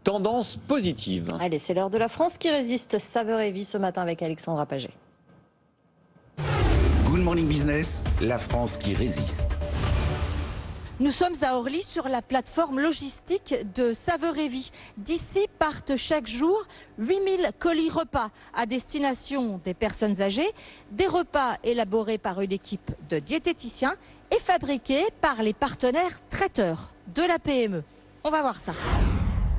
Tendance positive. Allez, c'est l'heure de la France qui résiste. Saveur et vie ce matin avec Alexandra Paget. Good Morning Business, la France qui résiste. Nous sommes à Orly sur la plateforme logistique de Saveur et Vie. D'ici partent chaque jour 8000 colis repas à destination des personnes âgées. Des repas élaborés par une équipe de diététiciens et fabriqués par les partenaires traiteurs de la PME. On va voir ça.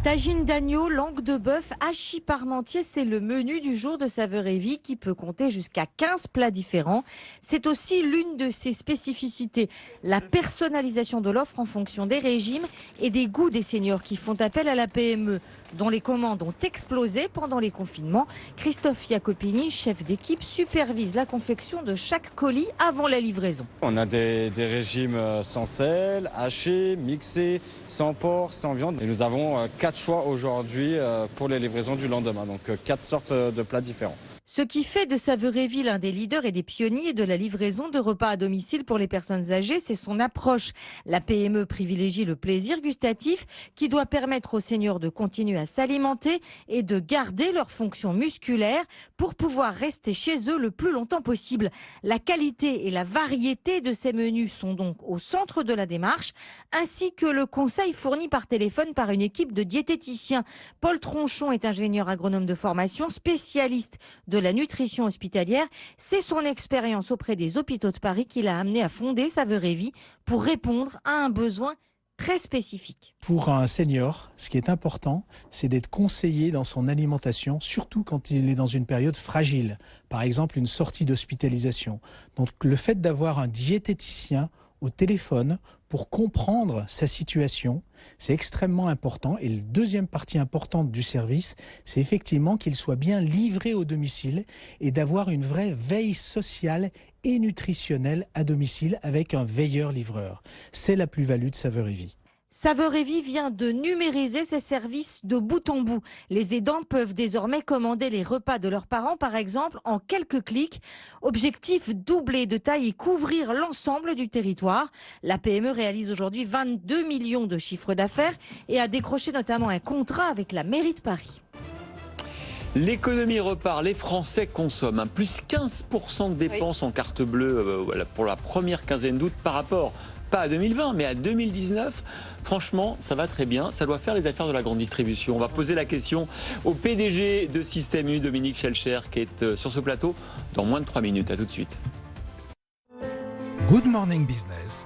Tagine d'agneau, langue de bœuf, hachis parmentier, c'est le menu du jour de Saveur et Vie qui peut compter jusqu'à 15 plats différents. C'est aussi l'une de ses spécificités, la personnalisation de l'offre en fonction des régimes et des goûts des seniors qui font appel à la PME, dont les commandes ont explosé pendant les confinements. Christophe Jacopini, chef d'équipe, supervise la confection de chaque colis avant la livraison. On a des régimes sans sel, hachés, mixés, sans porc, sans viande. Et nous avons 4 choix aujourd'hui pour les livraisons du lendemain, donc 4 sortes de plats différents. Ce qui fait de Saveur et Vie l'un des leaders et des pionniers de la livraison de repas à domicile pour les personnes âgées, c'est son approche. La PME privilégie le plaisir gustatif qui doit permettre aux seniors de continuer à s'alimenter et de garder leur fonction musculaire pour pouvoir rester chez eux le plus longtemps possible. La qualité et la variété de ces menus sont donc au centre de la démarche, ainsi que le conseil fourni par téléphone par une équipe de diététiciens. Paul Tronchon est ingénieur agronome de formation, spécialiste de la nutrition hospitalière. C'est son expérience auprès des hôpitaux de Paris qui l'a amené à fonder Saveur et Vie pour répondre à un besoin très spécifique. Pour un senior, ce qui est important, c'est d'être conseillé dans son alimentation, surtout quand il est dans une période fragile, par exemple une sortie d'hospitalisation. Donc le fait d'avoir un diététicien au téléphone pour comprendre sa situation, c'est extrêmement important. Et la deuxième partie importante du service, c'est effectivement qu'il soit bien livré au domicile et d'avoir une vraie veille sociale et nutritionnelle à domicile avec un veilleur-livreur. C'est la plus-value de Saveur et Vie. Saveur et Vie vient de numériser ses services de bout en bout. Les aidants peuvent désormais commander les repas de leurs parents, par exemple, en quelques clics. Objectif, doubler de taille et couvrir l'ensemble du territoire. La PME réalise aujourd'hui 22 millions de chiffres d'affaires et a décroché notamment un contrat avec la mairie de Paris. L'économie repart, les Français consomment. Plus 15% de dépenses en carte bleue pour la première quinzaine d'août par rapport, pas à 2020, mais à 2019. Franchement, ça va très bien. Ça doit faire les affaires de la grande distribution. On va poser la question au PDG de Système U, Dominique Schelcher, qui est sur ce plateau dans moins de 3 minutes. À tout de suite. Good Morning Business.